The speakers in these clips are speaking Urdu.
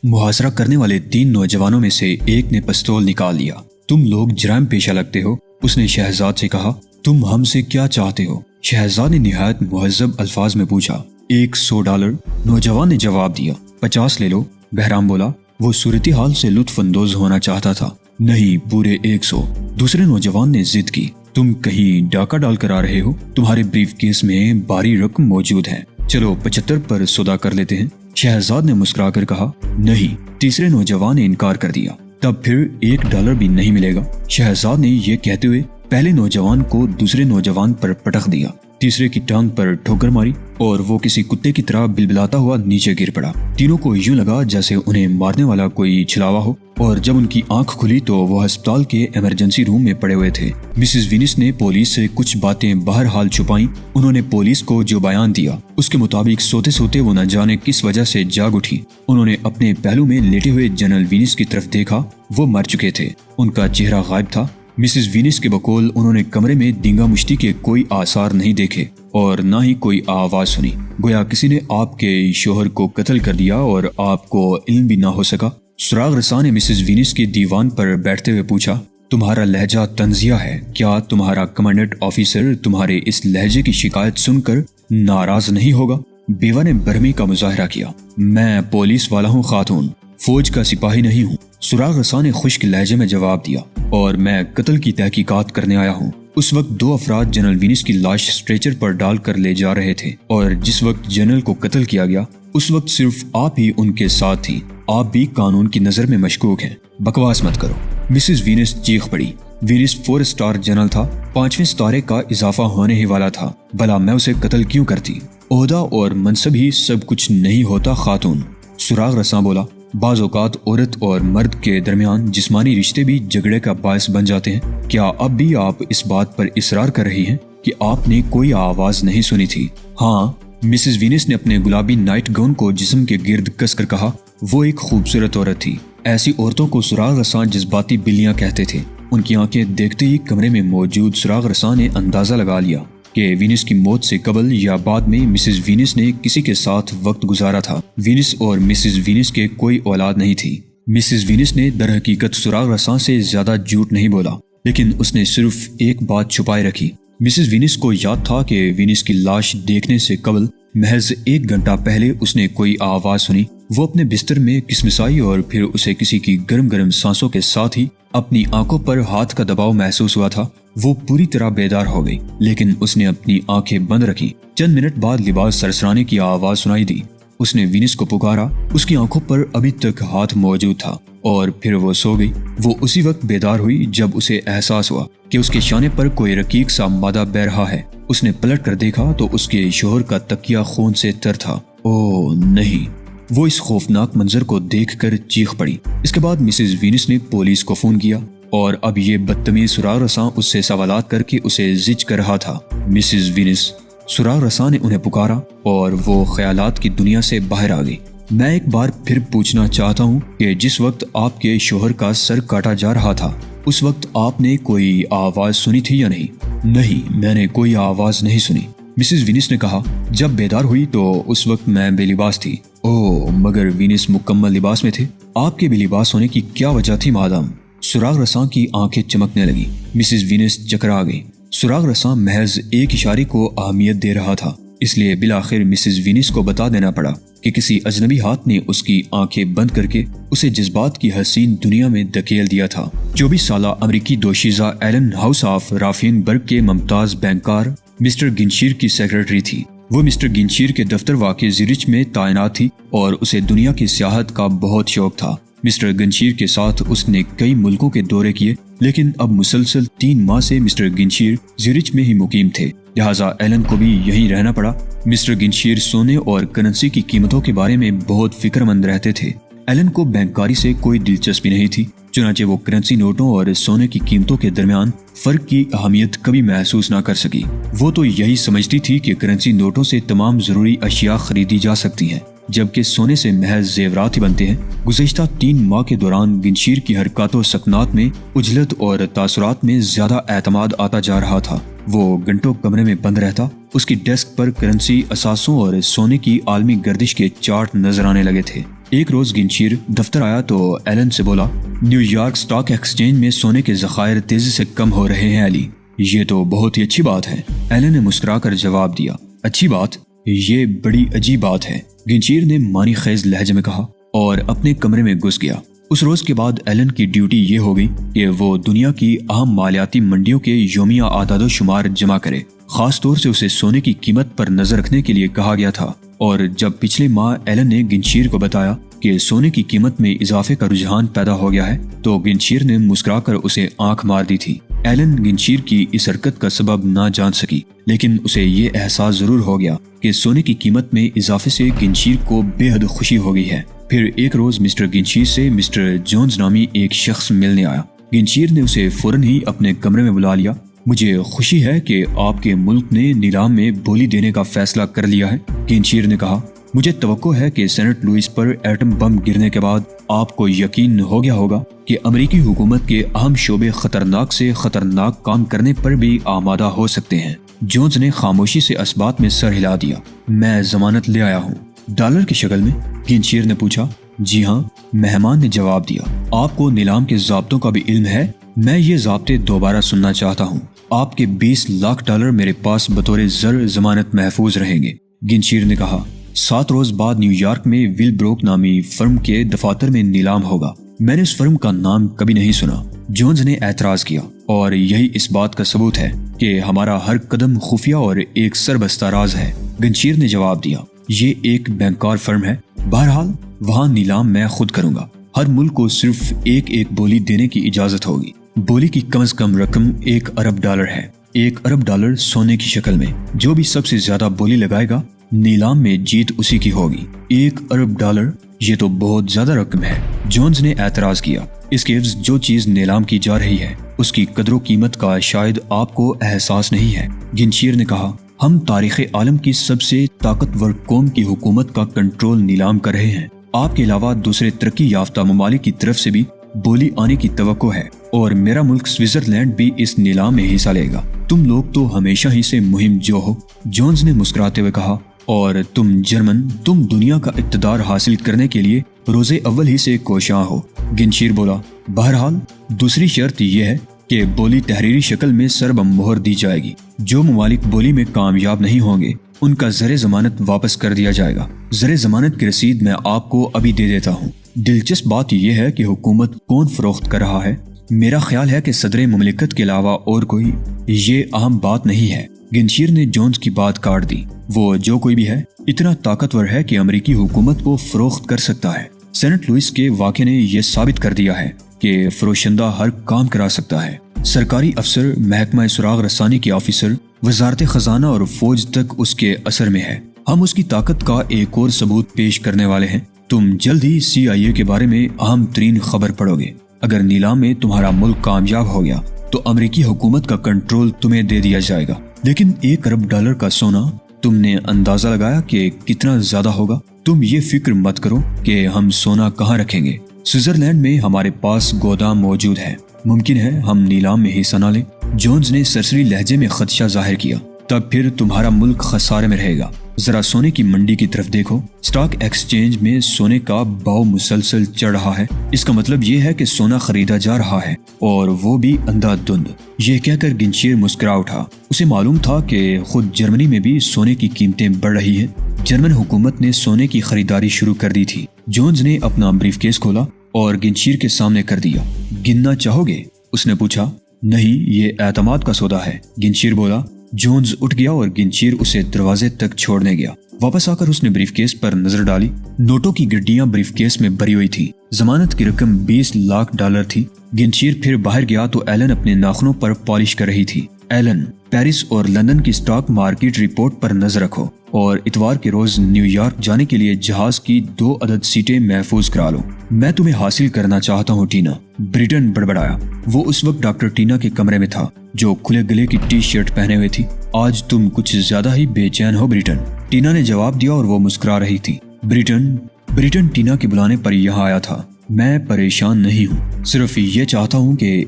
محاصرہ کرنے والے 3 نوجوانوں میں سے ایک نے پستول نکال لیا۔ تم لوگ جرائم پیشہ لگتے ہو، اس نے شہزاد سے کہا۔ تم ہم سے کیا چاہتے ہو؟ شہزاد نے نہایت مہذب الفاظ میں پوچھا۔ $100۔ نوجوان نے جواب دیا۔ 50 لے لو، بہرام بولا۔ وہ صورتحال سے لطف اندوز ہونا چاہتا تھا۔ نہیں، پورے 100۔ دوسرے نوجوان نے ضد کی۔ تم کہیں ڈاکہ ڈال کر آ رہے ہو؟ تمہارے بریف کیس میں بھاری رقم موجود ہے، چلو 75 پر سودا کر لیتے ہیں۔ شہزاد نے مسکرا کر کہا۔ نہیں، تیسرے نوجوان نے انکار کر دیا۔ تب پھر $1 بھی نہیں ملے گا۔ شہزاد نے یہ کہتے ہوئے پہلے نوجوان کو دوسرے نوجوان پر پٹخ دیا، تیسرے کی ٹانگ پر ٹھوکر ماری اور وہ کسی کتے کی طرح بلبلاتا ہوا نیچے گر پڑا۔ تینوں کو یوں لگا جیسے انہیں مارنے والا کوئی چھلاوا ہو، اور جب ان کی آنکھ کھلی تو وہ ہسپتال کے ایمرجنسی روم میں پڑے ہوئے تھے۔ مسز وینس نے پولیس سے کچھ باتیں بہرحال چھپائیں۔ انہوں نے پولیس کو جو بیان دیا اس کے مطابق سوتے سوتے وہ نہ جانے کس وجہ سے جاگ اٹھی۔ انہوں نے اپنے پہلو میں لیٹے ہوئے جنرل وینس کی طرف دیکھا، وہ مر چکے تھے، ان کا چہرہ غائب تھا۔ مسز وینس کے بقول انہوں نے کمرے میں دینگا مشتی کے کوئی آثار نہیں دیکھے اور نہ ہی کوئی آواز سنی، گویا کسی نے آپ کے شوہر کو قتل کر دیا اور آپ کو علم بھی نہ ہو سکا۔ سراغ رساں نے مسز وینس کے دیوان پر بیٹھتے ہوئے پوچھا، تمہارا لہجہ طنزیہ ہے، کیا تمہارا کمانڈنٹ آفیسر تمہارے اس لہجے کی شکایت سن کر ناراض نہیں ہوگا؟ بیوہ نے برہمی کا مظاہرہ کیا۔ میں پولیس والا ہوں خاتون، فوج کا سپاہی نہیں ہوں، سراغ رساں نے خشک لہجے میں جواب دیا، اور میں قتل کی تحقیقات کرنے آیا ہوں۔ اس وقت 2 افراد جنرل وینس کی لاش اسٹریچر پر ڈال کر لے جا رہے تھے، اور جس وقت جنرل کو قتل کیا گیا اس وقت صرف آپ ہی ان کے ساتھ تھی۔ آپ بھی قانون کی نظر میں مشکوک ہیں، بکواس مت کرو۔ مسز وینس چیخ پڑی۔ وینس 4 اسٹار جنرل تھا، 5ویں ستارے کا اضافہ ہونے ہی والا تھا، بھلا میں اسے قتل کیوں کرتی؟ عہدہ اور منصب ہی سب کچھ نہیں ہوتا خاتون، سراغ رساں بولا۔ بعض اوقات عورت اور مرد کے درمیان جسمانی رشتے بھی جھگڑے کا باعث بن جاتے ہیں۔ کیا اب بھی آپ اس بات پر اصرار کر رہی ہیں کہ آپ نے کوئی آواز نہیں سنی تھی؟ ہاں، مسز وینس نے اپنے گلابی نائٹ گاؤن کو جسم کے گرد کس کر کہا۔ وہ ایک خوبصورت عورت تھی۔ ایسی عورتوں کو سراغ رساں جذباتی بلیاں کہتے تھے۔ ان کی آنکھیں دیکھتے ہی کمرے میں موجود سراغ رساں نے اندازہ لگا لیا کہ وینس کی موت سے قبل یا بعد میں مسز وینس نے کسی کے ساتھ وقت گزارا تھا۔ وینس اور مسز وینس کے کوئی اولاد نہیں تھی۔ مسز وینس نے در حقیقت سراغ رساں سے زیادہ جھوٹ نہیں بولا، لیکن اس نے صرف ایک بات چھپائے رکھی۔ مسز وینس کو یاد تھا کہ وینس کی لاش دیکھنے سے قبل محض 1 گھنٹہ پہلے اس نے کوئی آواز سنی۔ وہ اپنے بستر میں کسمسائی اور پھر اسے کسی کی گرم گرم سانسوں کے ساتھ ہی اپنی آنکھوں پر ہاتھ کا دباؤ محسوس ہوا تھا۔ وہ پوری طرح بیدار ہو گئی، لیکن اس نے اپنی آنکھیں بند رکھی۔ چند منٹ بعد لباس سرسرانے کی آواز سنائی دی۔ اس نے وینس کو پکارا، اس کی آنکھوں پر ابھی تک ہاتھ موجود تھا، اور پھر وہ سو گئی۔ وہ اسی وقت بیدار ہوئی جب اسے احساس ہوا کہ اس کے شانے پر کوئی رقیق سا مادہ بہہ رہا ہے۔ اس نے پلٹ کر دیکھا تو اس کے شوہر کا تکیہ خون سے تر تھا۔ اوہ نہیں! وہ اس خوفناک منظر کو دیکھ کر چیخ پڑی۔ اس کے بعد مسز وینس نے پولیس کو فون کیا، اور اب یہ بدتمیز سراغ رساں اس سے سوالات کر کے اسے زج کر رہا تھا۔ مسز وینس، سراغ رساں نے انہیں پکارا، اور وہ خیالات کی دنیا سے باہر آ گئی۔ میں ایک بار پھر پوچھنا چاہتا ہوں کہ جس وقت آپ کے شوہر کا سر کاٹا جا رہا تھا اس وقت آپ نے کوئی آواز سنی تھی یا نہیں؟ نہیں، میں نے کوئی آواز نہیں سنی، مسز وینس نے کہا۔ جب بیدار ہوئی تو اس وقت میں بے لباس تھی۔ اوہ، مگر وینس مکمل لباس میں تھے۔ آپ کے بے لباس ہونے کی کیا وجہ تھی مادام؟ سراغ رساں کی آنکھیں چمکنے لگی۔ مسز وینس چکرا گئی۔ سراغ رساں محض ایک اشارے کو اہمیت دے رہا تھا، اس لیے بلاخر مسز وینس کو بتا دینا پڑا کہ کسی اجنبی ہاتھ نے اس کی آنکھیں بند کر کے اسے جذبات کی حسین دنیا میں دھکیل دیا تھا۔ 24 سالہ امریکی دوشیزہ ایلن ہاؤس آف رافین برگ کے ممتاز بینکار مسٹر گنشیر کی سیکرٹری تھی۔ وہ مسٹر گنشیر کے دفتر واقع زیرچ میں تعینات تھی اور اسے دنیا کی سیاحت کا بہت شوق تھا۔ مسٹر گنشیر کے ساتھ اس نے کئی ملکوں کے دورے کیے، لیکن اب مسلسل 3 ماہ سے مسٹر گنشیر زیرچ میں ہی مقیم تھے، لہٰذا ایلن کو بھی یہیں رہنا پڑا۔ مسٹر گنشیر سونے اور کرنسی کی قیمتوں کے بارے میں بہت فکر مند رہتے تھے۔ ایلن کو بینکاری سے کوئی دلچسپی نہیں تھی، چنانچہ وہ کرنسی نوٹوں اور سونے کی قیمتوں کے درمیان فرق کی اہمیت کبھی محسوس نہ کر سکی۔ وہ تو یہی سمجھتی تھی کہ کرنسی نوٹوں سے تمام ضروری اشیاء خریدی جا سکتی ہیں، جبکہ سونے سے محض زیورات ہی بنتے ہیں۔ گزشتہ 3 ماہ کے دوران گنشیر کی حرکات و سکنات میں عجلت اور تاثرات میں زیادہ اعتماد آتا جا رہا تھا۔ وہ گھنٹوں کمرے میں بند رہتا، اس کی ڈیسک پر کرنسی اثاثوں اور سونے کی عالمی گردش کے چارٹ نظر آنے لگے تھے۔ ایک روز گنشیر دفتر آیا تو ایلن سے بولا، نیو یارک اسٹاک ایکسچینج میں سونے کے ذخائر تیزی سے کم ہو رہے ہیں علی۔ یہ تو بہت ہی اچھی بات ہے، ایلن نے مسکرا کر جواب دیا۔ اچھی بات؟ یہ بڑی عجیب بات ہے، گنشیر نے معنی خیز لہجے میں کہا اور اپنے کمرے میں گھس گیا۔ اس روز کے بعد ایلن کی ڈیوٹی یہ ہو گئی کہ وہ دنیا کی اہم مالیاتی منڈیوں کے یومیہ اعداد و شمار جمع کرے۔ خاص طور سے اسے سونے کی قیمت پر نظر رکھنے کے لیے کہا گیا تھا، اور جب پچھلے ماہ ایلن نے گنشیر کو بتایا کہ سونے کی قیمت میں اضافے کا رجحان پیدا ہو گیا ہے تو گنشیر نے مسکرا کر اسے آنکھ مار دی تھی۔ ایلن گنشیر کی اس حرکت کا سبب نہ جان سکی، لیکن اسے یہ احساس ضرور ہو گیا کہ سونے کی قیمت میں اضافے سے گنشیر کو بے حد خوشی ہو گئی ہے۔ پھر ایک روز مسٹر گنشیر سے مسٹر جونز نامی ایک شخص ملنے آیا۔ گنشیر نے اسے فوراً ہی اپنے کمرے میں بلا لیا۔ مجھے خوشی ہے کہ آپ کے ملک نے نیلام میں بولی دینے کا فیصلہ کر لیا ہے، گنشیر نے کہا۔ مجھے توقع ہے کہ سینٹ لوئس پر ایٹم بم گرنے کے بعد آپ کو یقین ہو گیا ہوگا کہ امریکی حکومت کے اہم شعبے خطرناک سے خطرناک کام کرنے پر بھی آمادہ ہو سکتے ہیں۔ جونز نے خاموشی سے اسبات میں سر ہلا دیا۔ میں ضمانت لے آیا ہوں۔ ڈالر کی شکل میں؟ گنشیر نے پوچھا۔ جی ہاں، مہمان نے جواب دیا۔ آپ کو نیلام کے ضابطوں کا بھی علم ہے؟ میں یہ ضابطے دوبارہ سننا چاہتا ہوں۔ آپ کے 20 لاکھ ڈالر میرے پاس بطور زر ضمانت محفوظ رہیں گے، گنشیر نے کہا۔ 7 روز بعد نیو یارک میں ول بروک نامی فرم کے دفاتر میں نیلام ہوگا۔ میں نے اس فرم کا نام کبھی نہیں سنا، جونز نے اعتراض کیا، اور یہی اس بات کا ثبوت ہے کہ ہمارا ہر قدم خفیہ اور ایک سربستہ راز ہے، گنشیر نے جواب دیا۔ یہ ایک بینکار فرم ہے، بہرحال وہاں نیلام میں خود کروں گا۔ ہر ملک کو صرف ایک بولی دینے کی اجازت ہوگی۔ بولی کی کم از کم رقم 1 ارب ڈالر ہے، 1 ارب ڈالر سونے کی شکل میں۔ جو بھی سب سے زیادہ بولی لگائے گا نیلام میں جیت اسی کی ہوگی۔ 1 ارب ڈالر، یہ تو بہت زیادہ رقم ہے، جونز نے اعتراض کیا۔ اس کے عوض جو چیز نیلام کی جا رہی ہے اس کی قدر و قیمت کا شاید آپ کو احساس نہیں ہے، گنشیر نے کہا۔ ہم تاریخ عالم کی سب سے طاقتور قوم کی حکومت کا کنٹرول نیلام کر رہے ہیں۔ آپ کے علاوہ دوسرے ترقی یافتہ ممالک کی طرف سے بھی بولی آنے کی توقع ہے، اور میرا ملک سوئٹزرلینڈ بھی اس نیلام میں حصہ لے گا۔ تم لوگ تو ہمیشہ ہی سے مہم جو ہو، جونز نے مسکراتے ہوئے کہا، اور تم جرمن، تم دنیا کا اقتدار حاصل کرنے کے لیے روز اول ہی سے کوشاں ہو، گنشیر بولا۔ بہرحال دوسری شرط یہ ہے کہ بولی تحریری شکل میں سرب مہر دی جائے گی۔ جو ممالک بولی میں کامیاب نہیں ہوں گے ان کا زر ضمانت واپس کر دیا جائے گا۔ زر ضمانت کی رسید میں آپ کو ابھی دے دیتا ہوں۔ دلچسپ بات یہ ہے کہ حکومت کون فروخت کر رہا ہے؟ میرا خیال ہے کہ صدر مملکت کے علاوہ اور کوئی۔ یہ اہم بات نہیں ہے، گنشیر نے جونز کی بات کاٹ دی۔ وہ جو کوئی بھی ہے اتنا طاقتور ہے کہ امریکی حکومت کو فروخت کر سکتا ہے۔ سینٹ لوئس کے واقعے نے یہ ثابت کر دیا ہے کہ فروشندہ ہر کام کرا سکتا ہے۔ سرکاری افسر، محکمہ سراغ رسانی کے آفیسر، وزارت خزانہ اور فوج تک اس کے اثر میں ہے۔ ہم اس کی طاقت کا ایک اور ثبوت پیش کرنے والے ہیں۔ تم جلد ہی CIA کے بارے میں اہم ترین خبر پڑھو گے۔ اگر نیلام میں تمہارا ملک کامیاب ہو گیا تو امریکی حکومت کا کنٹرول تمہیں دے دیا جائے گا۔ لیکن 1 ارب ڈالر کا سونا، تم نے اندازہ لگایا کہ کتنا زیادہ ہوگا؟ تم یہ فکر مت کرو کہ ہم سونا کہاں رکھیں گے۔ سوئٹزرلینڈ میں ہمارے پاس گودام موجود ہے۔ ممکن ہے ہم نیلام میں حصہ نہ لیں، جونز نے سرسری لہجے میں خدشہ ظاہر کیا۔ تب پھر تمہارا ملک خسارے میں رہے گا۔ ذرا سونے کی منڈی کی طرف دیکھو، اسٹاک ایکسچینج میں سونے کا بھاؤ مسلسل چڑھ رہا ہے۔ اس کا مطلب یہ ہے کہ سونا خریدا جا رہا ہے، اور وہ بھی اندھا دھند۔ یہ کہہ کر گنشیر مسکرا اٹھا۔ اسے معلوم تھا کہ خود جرمنی میں بھی سونے کی قیمتیں بڑھ رہی ہیں۔ جرمن حکومت نے سونے کی خریداری شروع کر دی تھی۔ جونز نے اپنا بریف کیس کھولا اور گنشیر کے سامنے کر دیا۔ گننا چاہو گے؟ اس نے پوچھا۔ نہیں، یہ اعتماد کا سودا ہے، گنشیر بولا۔ جونز اٹھ گیا اور گنشیر اسے دروازے تک چھوڑنے گیا۔ واپس آ کر اس نے بریف کیس پر نظر ڈالی۔ نوٹوں کی گڈیاں بریف کیس میں بھری ہوئی تھی۔ ضمانت کی رقم 20 لاکھ ڈالر تھی۔ گنشیر پھر باہر گیا تو ایلن اپنے ناخنوں پر پالش کر رہی تھی۔ ایلن، پیرس اور لندن کی اسٹاک مارکیٹ رپورٹ پر نظر رکھو، اور اتوار کے روز نیو یارک جانے کے لیے جہاز کی 2 عدد سیٹیں محفوظ کرا لو۔ میں تمہیں حاصل کرنا چاہتا ہوں ٹینا، بریٹن بڑبڑایا۔ وہ اس وقت ڈاکٹر ٹینا کے کمرے میں تھا، جو کھلے گلے کی ٹی شرٹ پہنے ہوئے تھی۔ آج تم کچھ زیادہ ہی بے چین ہو بریٹن، ٹینا نے جواب دیا، اور وہ مسکرا رہی تھی۔ بریٹن ٹینا کے بلانے پر یہاں آیا تھا۔ میں پریشان نہیں ہوں، صرف یہ چاہتا ہوں کہ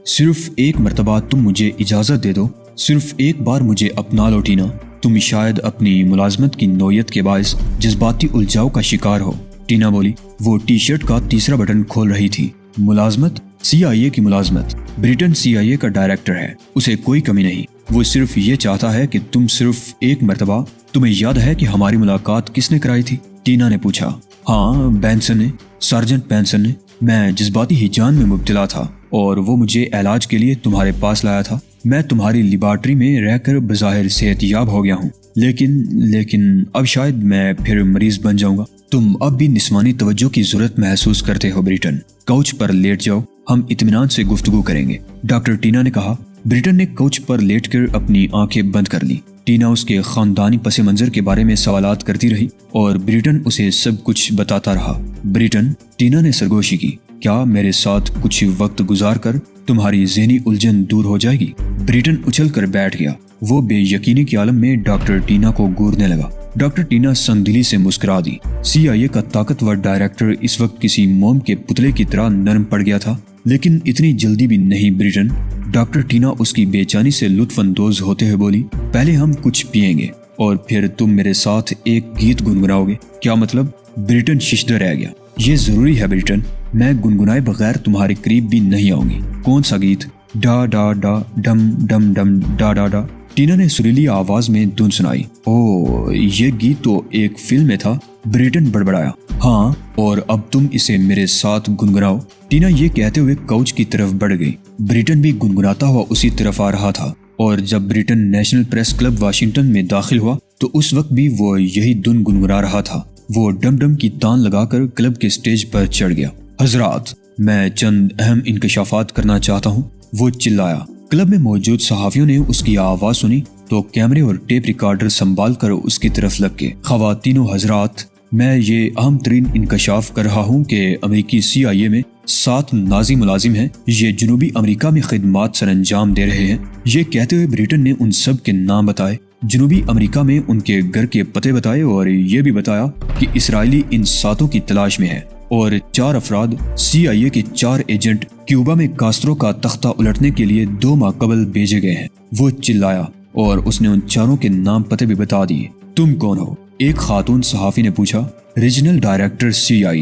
صرف ایک مرتبہ تم مجھے اجازت دے دو، صرف ایک بار مجھے اپنا لو ٹینا۔ تم شاید اپنی ملازمت کی نوعیت کے باعث جذباتی الجھاؤ کا شکار ہو، ٹینا بولی۔ وہ ٹی شرٹ کا تیسرا بٹن کھول رہی تھی۔ ملازمت؟ CIA کی ملازمت۔ بریٹن CIA کا ڈائریکٹر ہے، اسے کوئی کمی نہیں۔ وہ صرف یہ چاہتا ہے کہ تم صرف ایک مرتبہ۔ تمہیں یاد ہے کہ ہماری ملاقات کس نے کرائی تھی؟ ٹینا نے پوچھا۔ ہاں، بینسن نے، سارجنٹ بینسن نے۔ میں جذباتی ہیجان میں مبتلا تھا اور وہ مجھے علاج کے لیے تمہارے پاس لایا تھا۔ میں تمہاری لیبارٹری میں رہ کر بظاہر صحت یاب ہو گیا ہوں، لیکن اب شاید میں پھر مریض بن جاؤں گا۔ تم اب بھی نسوانی توجہ کی ضرورت محسوس کرتے ہو بریٹن۔ کوچ پر لیٹ جاؤ، ہم اطمینان سے گفتگو کریں گے، ڈاکٹر ٹینا نے کہا۔ بریٹن نے کوچ پر لیٹ کر اپنی آنکھیں بند کر لی۔ ٹینا اس کے خاندانی پس منظر کے بارے میں سوالات کرتی رہی اور بریٹن اسے سب کچھ بتاتا رہا۔ بریٹن، ٹینا نے سرگوشی کی، کیا میرے ساتھ کچھ وقت گزار کر تمہاری ذہنی الجھن دور ہو جائے گی؟ بریٹن اچھل کر بیٹھ گیا۔ وہ بے یقینی کے عالم میں ڈاکٹر ٹینا کو گورنے لگا۔ ڈاکٹر ٹینا سنگ دلی سے مسکرا دی۔ CIA کا طاقتور ڈائریکٹر اس وقت کسی موم کے پتلے کی طرح نرم پڑ گیا تھا، لیکن اتنی جلدی بھی نہیں بریٹن۔ ڈاکٹر ٹینا اس کی بے چینی سے لطف اندوز ہوتے ہوئے بولی، پہلے ہم کچھ پئیں گے اور پھر تم میرے ساتھ ایک گیت گنگناؤ گے۔ کیا مطلب؟ بریٹن ششدر رہ گیا۔ یہ ضروری ہے بریٹن، میں گنگنائے بغیر تمہارے قریب بھی نہیں آؤں گی۔ کون سا گیت؟ ڈا ڈا ڈا ڈم ڈم ڈم ڈا ڈا ڈا۔ ٹینا نے سریلی آواز میں دھن سنائی۔ اوہ، یہ گیت تو ایک فلم میں تھا، بریٹن بڑبڑایا۔ ہاں، اور اب تم اسے میرے ساتھ گنگناؤ۔ ٹینا یہ کہتے ہوئے کوچ کی طرف بڑھ گئی۔ بریٹن بھی گنگناتا ہوا اسی طرف آ رہا تھا، اور جب Britain national press club Washington میں داخل ہوا تو اس وقت بھی وہ یہی دھن گنگنا رہا تھا۔ وہ ڈم ڈم کی تان لگا کر کلب کے سٹیج پر چڑھ گیا۔ حضرات، میں چند اہم انکشافات کرنا چاہتا ہوں، وہ چلایا۔ کلب میں موجود صحافیوں نے اس کی آواز سنی تو کیمرے اور ٹیپ ریکارڈر سنبھال کر اس کی طرف لگ گئے۔ خواتین و حضرات، میں یہ اہم ترین انکشاف کر رہا ہوں کہ امریکی CIA میں 7 نازی ملازم ہیں، یہ جنوبی امریکہ میں خدمات سر انجام دے رہے ہیں۔ یہ کہتے ہوئے بریٹن نے ان سب کے نام بتائے، جنوبی امریکہ میں ان کے گھر کے پتے بتائے، اور یہ بھی بتایا کہ اسرائیلی ان 7 کی تلاش میں ہے، اور 4 افراد CIA کے 4 ایجنٹ کیوبا میں کاسترو کا تختہ الٹنے کے لیے 2 ماہ قبل بھیجے گئے ہیں۔ وہ چلایا اور اس نے ان 4 کے نام پتے بھی بتا دیے۔ تم کون ہو؟ ایک خاتون صحافی نے پوچھا۔ Regional director CIA۔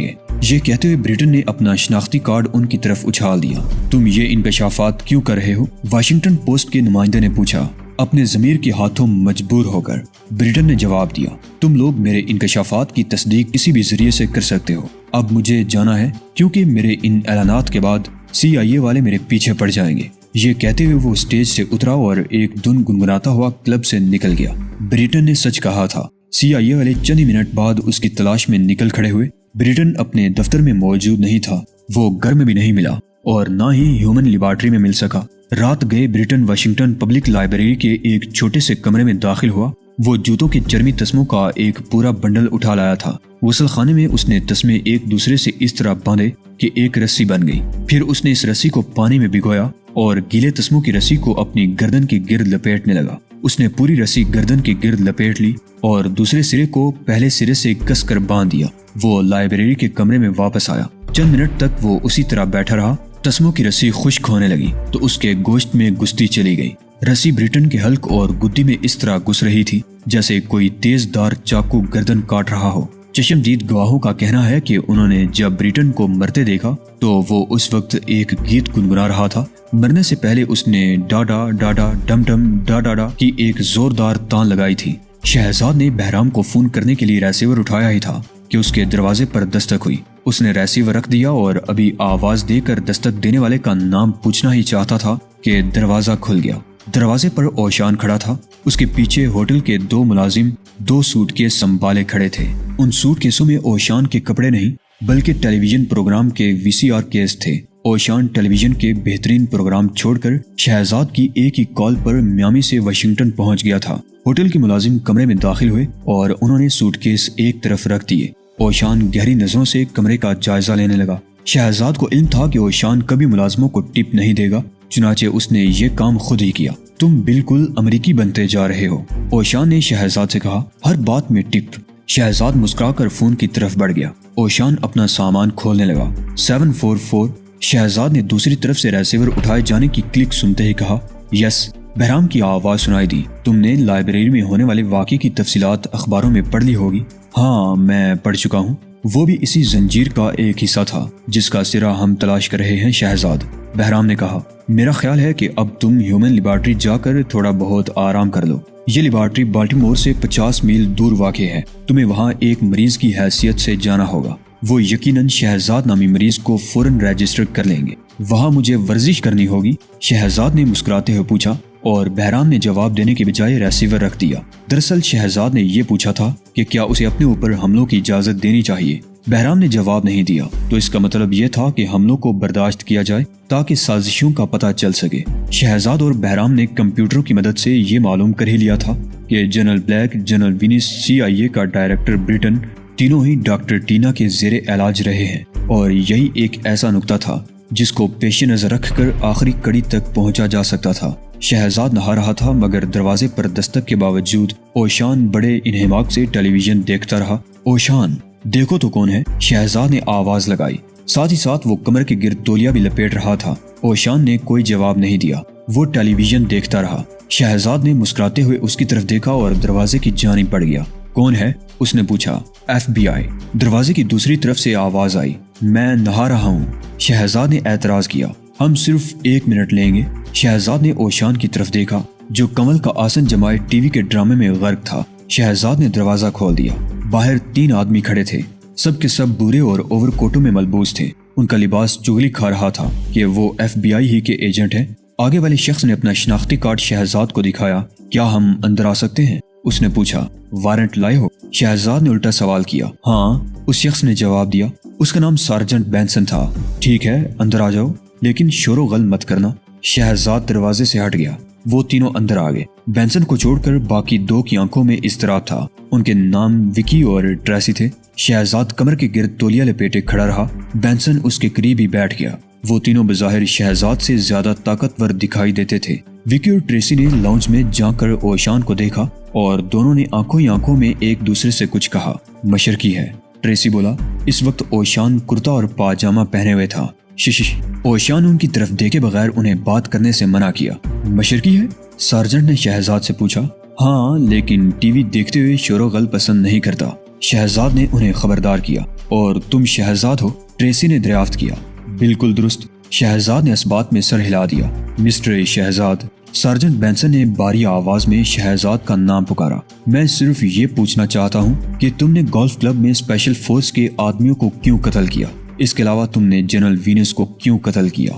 یہ کہتے ہوئے بریٹن نے اپنا شناختی کارڈ ان کی طرف اچھال دیا۔ تم یہ انکشافات کیوں کر رہے ہو؟ واشنگٹن پوسٹ کے نمائندے نے پوچھا۔ اپنے ضمیر کے ہاتھوں مجبور ہو کر، بریٹن نے جواب دیا۔ تم لوگ میرے انکشافات کی تصدیق کسی بھی ذریعے سے کر سکتے ہو۔ اب مجھے جانا ہے کیونکہ میرے ان اعلانات کے بعد CIA والے میرے پیچھے پڑ جائیں گے۔ یہ کہتے ہوئے وہ سٹیج سے اترا اور ایک دھن گنگناتا ہوا کلب سے نکل گیا۔ بریٹن نے سچ کہا تھا۔ CIA والے چند ہی منٹ بعد اس کی تلاش میں نکل کھڑے ہوئے۔ بریٹن اپنے دفتر میں موجود نہیں تھا، وہ گھر میں بھی نہیں ملا اور نہ ہی ہیومن لیبارٹری میں مل سکا۔ رات گئے بریٹن واشنگٹن پبلک لائبریری کے ایک چھوٹے سے کمرے میں داخل ہوا۔ وہ جوتوں کے چرمی تسموں کا ایک پورا بنڈل اٹھا لایا تھا۔ غسل خانے میں اس نے تسمے ایک دوسرے سے اس طرح باندھے کہ ایک رسی بن گئی۔ پھر اس نے اس رسی کو پانی میں بھگویا اور گیلے تسموں کی رسی کو اپنی گردن کے گرد لپیٹنے لگا۔ اس نے پوری رسی گردن کے گرد لپیٹ لی اور دوسرے سرے کو پہلے سرے سے کس کر باندھ دیا۔ وہ لائبریری کے کمرے میں واپس آیا۔ چند منٹ تک وہ اسی طرح بیٹھا رہا۔ تسموں کی رسی خشک ہونے لگی تو اس کے گوشت میں گستی چلی گئی۔ رسی بریٹن کے حلق اور گدی میں اس طرح گھس رہی تھی جیسے کوئی تیز دار چاقو گردن کاٹ رہا ہو۔ چشمدید گواہوں کا کہنا ہے کہ انہوں نے جب بریٹن کو مرتے دیکھا تو وہ اس وقت ایک گیت گنگنا رہا تھا۔ مرنے سے پہلے اس نے ڈاڈا ڈاڈا ڈم ڈم ڈاڈا ڈا کی ایک زوردار تان لگائی تھی۔ شہزاد نے بہرام کو فون کرنے کے لیے ریسیور اٹھایا ہی تھا کہ اس کے دروازے پر دستک ہوئی۔ اس نے ریسیور رکھ دیا اور ابھی آواز دے کر دستک دینے والے کا نام پوچھنا ہی چاہتا تھا کہ دروازہ کھل گیا۔ دروازے پر اوشان کھڑا تھا۔ اس کے پیچھے ہوٹل کے 2 ملازم 2 سوٹ کیس سنبھالے کھڑے تھے۔ ان سوٹ کیسوں میں اوشان کے کپڑے نہیں بلکہ ٹیلی ویژن پروگرام کے VCR کیس تھے۔ اوشان ٹیلی ویژن کے بہترین پروگرام چھوڑ کر شہزاد کی ایک ہی کال پر میامی سے واشنگٹن پہنچ گیا تھا۔ ہوٹل کے ملازم کمرے میں داخل ہوئے اور انہوں نے سوٹ کیس ایک طرف رکھ دیے۔ اوشان گہری نظروں سے کمرے کا جائزہ لینے لگا۔ شہزاد کو علم تھا کہ اوشان کبھی ملازموں کو ٹپ نہیں دے گا، چنانچہ اس نے یہ کام خود ہی کیا۔ تم بالکل امریکی بنتے جا رہے ہو، اوشان نے شہزاد سے کہا، ہر بات میں ٹپ۔ شہزاد مسکرا کر فون کی طرف بڑھ گیا۔ اوشان اپنا سامان کھولنے لگا۔ 744۔ شہزاد نے دوسری طرف سے ریسیور اٹھائے جانے کی کلک سنتے ہی کہا، یس۔ بہرام کی آواز سنائی دی، تم نے لائبریری میں ہونے والے واقعے کی تفصیلات اخباروں میں پڑھ لی ہوگی؟ ہاں، میں پڑھ چکا ہوں۔ وہ بھی اسی زنجیر کا ایک حصہ تھا جس کا سرا ہم تلاش کر رہے ہیں شہزاد۔ بہرام نے کہا، میرا خیال ہے کہ اب تم ہیومن لیبارٹری جا کر تھوڑا بہت آرام کر لو۔ یہ لیبارٹری بالٹیمور سے 50 میل دور واقع ہے، تمہیں وہاں ایک مریض کی حیثیت سے جانا ہوگا۔ وہ یقیناً شہزاد نامی مریض کو فوراً رجسٹر کر لیں گے۔ وہاں مجھے ورزش کرنی ہوگی؟ شہزاد نے مسکراتے ہوئے پوچھا، اور بہرام نے جواب دینے کے بجائے ریسیور رکھ دیا۔ دراصل شہزاد نے یہ پوچھا تھا کہ کیا اسے اپنے اوپر حملوں کی اجازت دینی چاہیے۔ بہرام نے جواب نہیں دیا تو اس کا مطلب یہ تھا کہ حملوں کو برداشت کیا جائے تاکہ سازشوں کا پتہ چل سکے۔ شہزاد اور بہرام نے کمپیوٹروں کی مدد سے یہ معلوم کر ہی لیا تھا کہ general Black, general Vance, CIA کا ڈائریکٹر بریٹن، تینوں ہی ڈاکٹر ٹینا کے زیر علاج رہے ہیں، اور یہی ایک ایسا نقطہ تھا جس کو پیش نظر رکھ کر آخری کڑی تک پہنچا جا سکتا تھا۔ شہزاد نہا رہا تھا مگر دروازے پر دستک کے باوجود اوشان بڑے انہماک سے ٹیلی ویژن دیکھتا رہا۔ اوشان، دیکھو تو کون ہے؟ شہزاد نے آواز لگائی، ساتھ ہی ساتھ وہ کمر کے گرد تولیہ بھی لپیٹ رہا تھا۔ اوشان نے کوئی جواب نہیں دیا، وہ ٹیلی ویژن دیکھتا رہا۔ شہزاد نے مسکراتے ہوئے اس کی طرف دیکھا اور دروازے کی جانب بڑھ گیا۔ کون ہے؟ اس نے پوچھا۔ FBI۔ دروازے کی دوسری طرف سے آواز آئی۔ میں نہا رہا ہوں۔ شہزاد نے اعتراض کیا۔ ہم صرف 1 منٹ لیں گے۔ شہزاد نے اوشان کی طرف دیکھا جو کمل کا آسن جمائے ٹی وی کے ڈرامے میں غرق تھا۔ شہزاد نے دروازہ کھول دیا۔ باہر 3 آدمی کھڑے تھے، سب کے سب بورے اور اوور کوٹوں میں ملبوس تھے۔ ان کا لباس چغلی کھا رہا تھا کہ وہ FBI ہی کے ایجنٹ ہیں۔ آگے والے شخص نے اپنا شناختی کارڈ شہزاد کو دکھایا۔ کیا ہم اندر آ سکتے ہیں؟ اس نے پوچھا۔ وارنٹ لائے ہو؟ شہزاد نے الٹا سوال کیا۔ ہاں، اس شخص نے جواب دیا۔ اس کا نام سارجنٹ بینسن تھا۔ ٹھیک ہے، اندر آ جاؤ، لیکن شور و غل مت کرنا۔ شہزاد دروازے سے ہٹ گیا۔ وہ تینوں اندر آ گئے۔ بینسن کو چھوڑ کر باقی 2 کی آنکھوں میں اضطراب تھا۔ ان کے نام وکی اور ٹریسی تھے۔ شہزاد کمر کے گرد تولیہ لپیٹے کھڑا رہا۔ بینسن اس کے قریب ہی بیٹھ گیا۔ وہ تینوں بظاہر شہزاد سے زیادہ طاقتور دکھائی دیتے تھے۔ وکی اور ٹریسی نے لاؤنج میں جھانک کر اوشان کو دیکھا اور دونوں نے آنکھوں ہی آنکھوں میں ایک دوسرے سے کچھ کہا۔ مشرقی ہے، ٹریسی بولا۔ اس وقت اوشان کرتا اور پاجامہ پہنے ہوئے تھا۔ شش۔ اوشان ان کی طرف دیکھے بغیر انہیں بات کرنے سے منع کیا۔ مشرقی ہے؟ سارجنٹ نے شہزاد سے پوچھا۔ ہاں، لیکن ٹی وی دیکھتے ہوئے شور و غل پسند نہیں کرتا۔ شہزاد نے انہیں خبردار کیا۔ اور تم شہزاد ہو؟ ٹریسی نے دریافت کیا۔ بالکل درست۔ شہزاد نے اس بات میں سر ہلا دیا۔ مسٹر شہزاد، سارجنٹ بینسن نے باری آواز میں شہزاد کا نام پکارا، میں صرف یہ پوچھنا چاہتا ہوں کہ تم نے گولف کلب میں اسپیشل فورس کے آدمیوں کو کیوں قتل کیا؟ اس کے علاوہ تم نے جنرل وینس کو کیوں قتل کیا؟